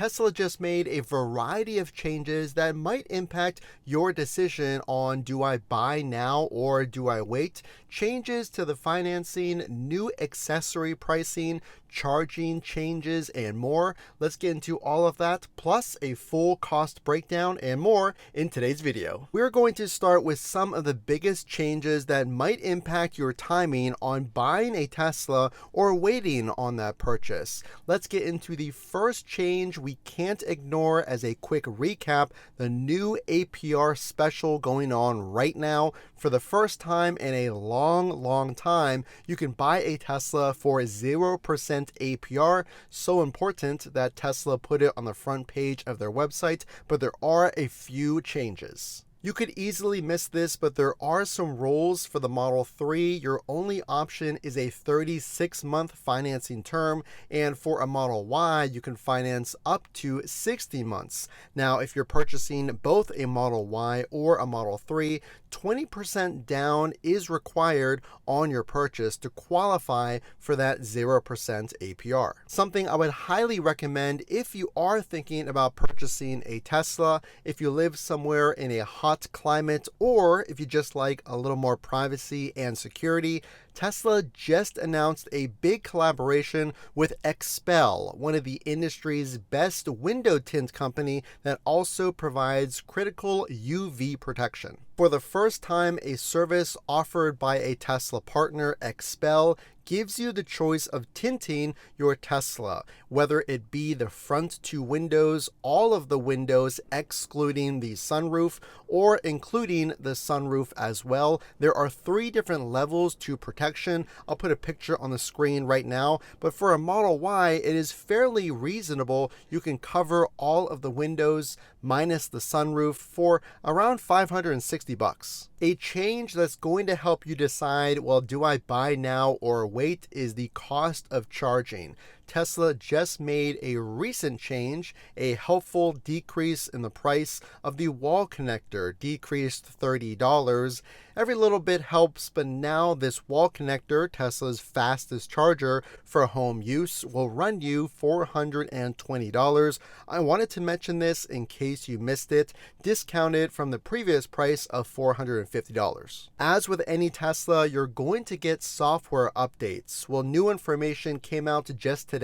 Tesla just made a variety of changes that might impact your decision on do I buy now or do I wait? Changes to the financing, new accessory pricing, charging changes, and more. Let's get into all of that, plus a full cost breakdown and more in today's video. We're going to start with some of the biggest changes that might impact your timing on buying a Tesla or waiting on that purchase. Let's get into the first change we can't ignore as a quick recap: the new APR special going on right now. For the first time in a long time, you can buy a Tesla for 0% APR. So important that Tesla put it on the front page of their website, but there are a few changes. You could easily miss this, but there are some rules for the Model 3. Your only option is a 36-month financing term, and for a Model Y, you can finance up to 60 months. Now, if you're purchasing both a Model Y or a Model 3, 20% down is required on your purchase to qualify for that 0% APR. Something I would highly recommend if you are thinking about purchasing a Tesla, if you live somewhere in a hot climate, or if you just like a little more privacy and security. Tesla just announced a big collaboration with XPEL, one of the industry's best window tint company that also provides critical UV protection. For the first time, a service offered by a Tesla partner, XPEL, gives you the choice of tinting your Tesla, whether it be the front two windows, all of the windows excluding the sunroof, or including the sunroof as well. There are 3 different levels to protection. I'll put a picture on the screen right now, but for a Model Y, it is fairly reasonable. You can cover all of the windows minus the sunroof for around $560. A change that's going to help you decide, well, do I buy now or wait, is the cost of charging. Tesla just made a recent change, a helpful decrease in the price of the wall connector, decreased $30. Every little bit helps, but now this wall connector, Tesla's fastest charger for home use, will run you $420. I wanted to mention this in case you missed it, discounted from the previous price of $450. As with any Tesla, you're going to get software updates. Well, new information came out just today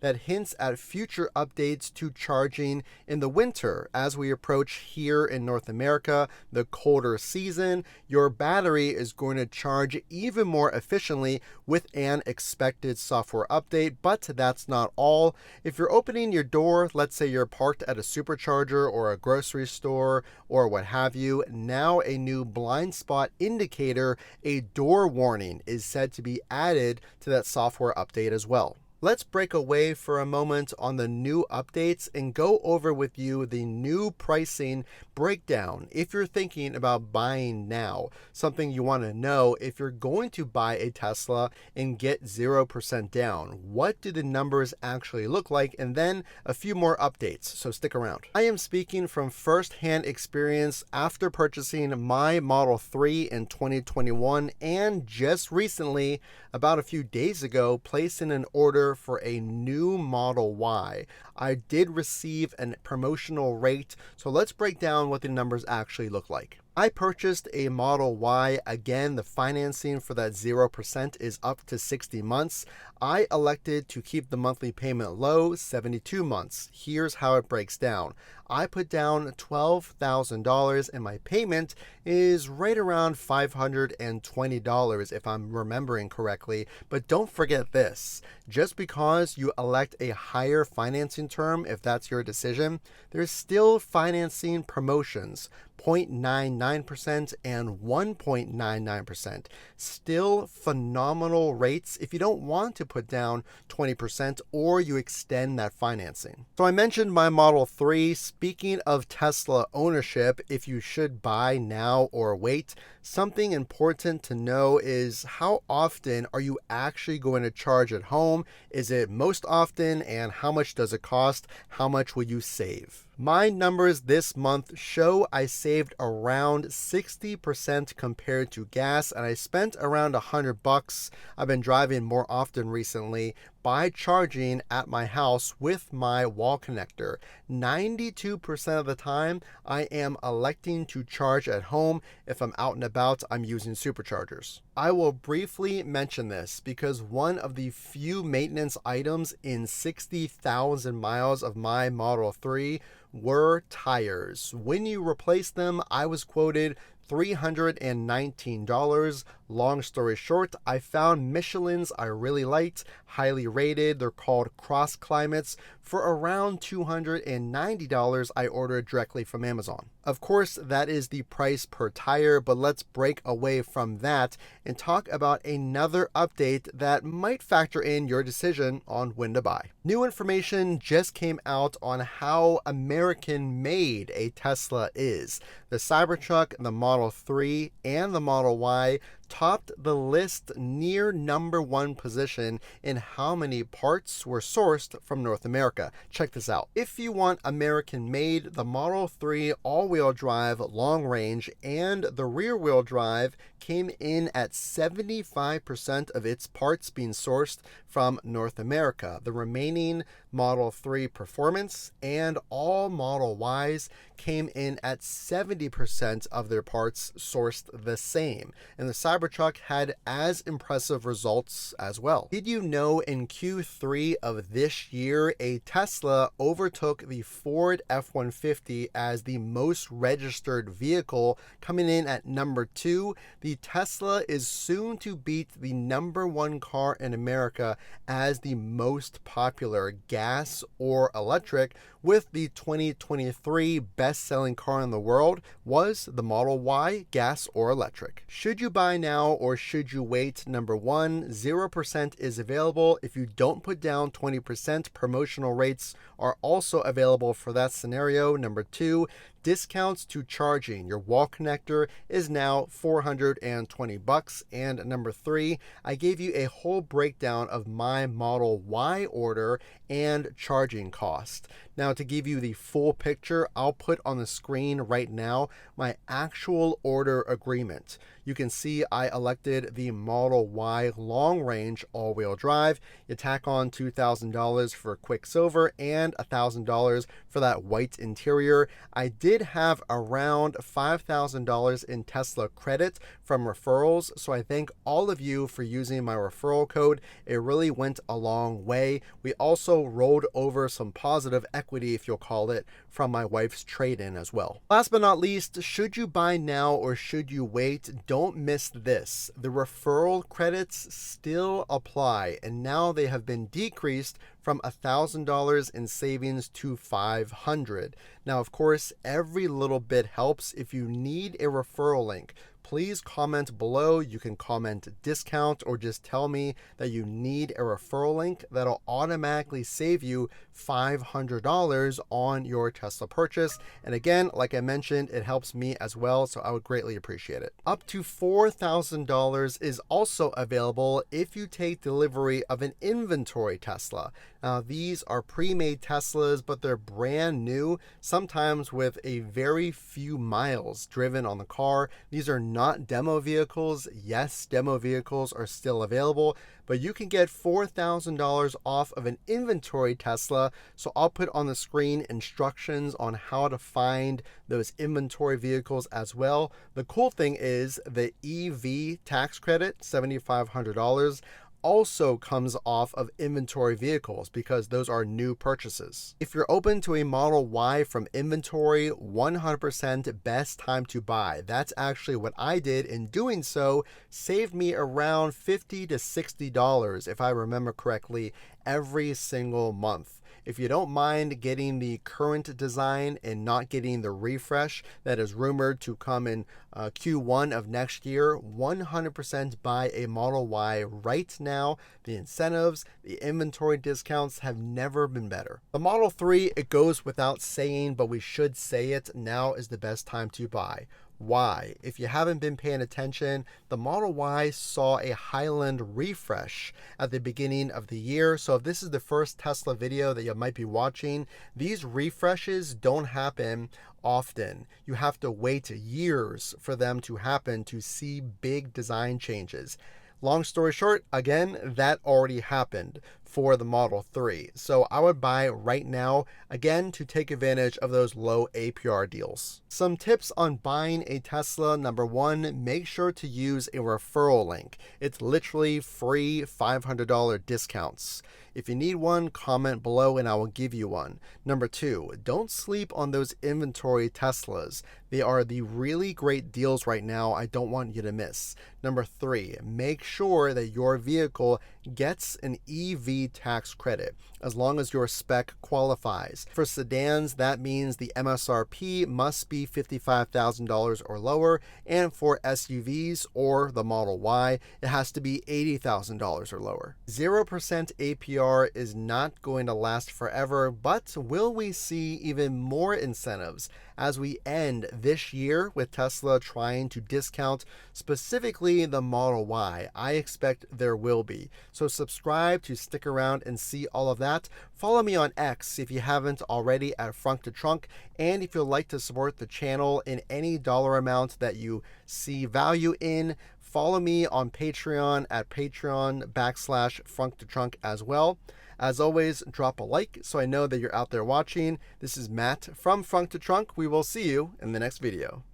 that hints at future updates to charging in the winter. As we approach here in North America, the colder season, your battery is going to charge even more efficiently with an expected software update, but that's not all. If you're opening your door, let's say you're parked at a supercharger or a grocery store or what have you, now a new blind spot indicator, a door warning, is said to be added to that software update as well. Let's break away for a moment on the new updates and go over with you the new pricing breakdown. If you're thinking about buying now, something you want to know if you're going to buy a Tesla and get 0% down, what do the numbers actually look like? And then a few more updates, so stick around. I am speaking from first-hand experience after purchasing my Model 3 in 2021 and just recently, about a few days ago, placing an order for a new Model Y. I did receive a promotional rate, so let's break down what the numbers actually look like. I purchased a Model Y. Again, the financing for that 0% is up to 60 months. I elected to keep the monthly payment low, 72 months. Here's how it breaks down. I put down $12,000 and my payment is right around $520 if I'm remembering correctly. But don't forget this, just because you elect a higher financing term, if that's your decision, there's still financing promotions. 0.99% and 1.99%. Still phenomenal rates if you don't want to put down 20% or you extend that financing. So I mentioned my Model 3. Speaking of Tesla ownership, if you should buy now or wait, something important to know is how often are you actually going to charge at home? Is it most often, and how much does it cost? How much will you save? My numbers this month show I saved around 60% compared to gas, and I spent around $100. I've been driving more often recently, by charging at my house with my wall connector. 92% of the time, I am electing to charge at home. If I'm out and about, I'm using superchargers. I will briefly mention this because one of the few maintenance items in 60,000 miles of my Model 3 were tires. When you replace them, I was quoted $319. Long story short, I found Michelin's I really liked, highly rated. They're called Cross Climates. For around $290, I ordered directly from Amazon. Of course, that is the price per tire, but let's break away from that and talk about another update that might factor in your decision on when to buy. New information just came out on how American-made a Tesla is. The Cybertruck, the Model 3, and the Model Y topped the list near #1 position in how many parts were sourced from North America. Check this out. If you want American-made, the Model 3 all-wheel drive long range and the rear-wheel drive came in at 75% of its parts being sourced from North America. The remaining Model 3 Performance and all Model Ys came in at 70% of their parts sourced the same. And the Cybertruck had as impressive results as well. Did you know in Q3 of this year, a Tesla overtook the Ford F-150 as the most registered vehicle, coming in at #2? The Tesla is soon to beat the #1 car in America as the most popular gas or electric, with the 2023 best-selling car in the world was the Model Y, gas or electric. Should you buy now or should you wait? #1, 0% is available. If you don't put down 20%, promotional rates are also available for that scenario. #2, discounts to charging. Your wall connector is now $420. And #3, I gave you a whole breakdown of my Model Y order and charging cost. Now, to give you the full picture, I'll put on the screen right now my actual order agreement. You can see I elected the Model Y long range all-wheel drive. You tack on $2,000 for Quicksilver and $1,000 for that white interior. I did have around $5,000 in Tesla credit from referrals, so I thank all of you for using my referral code. It really went a long way. We also rolled over some positive equity, if you'll call it, from my wife's trade-in as well. Last but not least, should you buy now or should you wait? Don't miss this. The referral credits still apply, and now they have been decreased from $1,000 in savings to $500. Now, of course, every little bit helps. If you need a referral link, please comment below. You can comment discount or just tell me that you need a referral link. That'll automatically save you $500 on your Tesla purchase. And again, like I mentioned, it helps me as well, so I would greatly appreciate it. Up to $4,000 is also available if you take delivery of an inventory Tesla. Now, these are pre-made Teslas, but they're brand new, sometimes with a very few miles driven on the car. These are not demo vehicles. Yes, demo vehicles are still available, but you can get $4,000 off of an inventory Tesla. So I'll put on the screen instructions on how to find those inventory vehicles as well. The cool thing is the EV tax credit, $7,500, also comes off of inventory vehicles because those are new purchases. If you're open to a Model Y from inventory, 100% best time to buy. That's actually what I did. In doing so, saved me around $50 to $60, if I remember correctly, every single month. If you don't mind getting the current design and not getting the refresh that is rumored to come in Q1 of next year, 100% buy a Model Y right now. The incentives, the inventory discounts have never been better. The Model 3, it goes without saying, but we should say it, now is the best time to buy. Why? If you haven't been paying attention, the Model Y saw a Highland refresh at the beginning of the year. So if this is the first Tesla video that you might be watching, these refreshes don't happen often. You have to wait years for them to happen to see big design changes. Long story short, again, that already happened. for the Model 3. So I would buy right now, again, to take advantage of those low APR deals. Some tips on buying a Tesla. Number one, make sure to use a referral link. It's literally free $500 discounts. If you need one, comment below and I will give you one. Number two, don't sleep on those inventory Teslas. They are the really great deals right now I don't want you to miss. Number three, make sure that your vehicle gets an EV tax credit as long as your spec qualifies. For sedans, that means the MSRP must be $55,000 or lower, and for SUVs or the Model Y, it has to be $80,000 or lower. 0% APR is not going to last forever, but will we see even more incentives as we end this year with Tesla trying to discount specifically the Model Y? I expect there will be. So subscribe to stick around and see all of that. Follow me on X if you haven't already at Frunk to Trunk. And if you'd like to support the channel in any dollar amount that you see value in, follow me on Patreon at Patreon.com/Frunk to Trunk as well. As always, drop a like so I know that you're out there watching. This is Matt from Frunk to Trunk. We will see you in the next video.